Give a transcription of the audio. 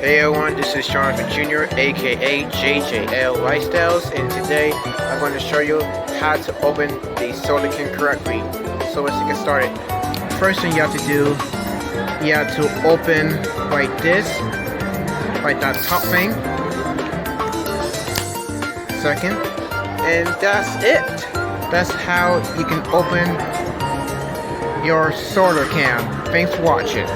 Hey everyone, this is Jonathan Jr., aka JJL Lifestyles, and today I'm going to show you how to open the soda can correctly. So let's get started. First thing you have to do, you have to open like this, like that top thing. Second, and that's it. That's how you can open your soda can. Thanks for watching.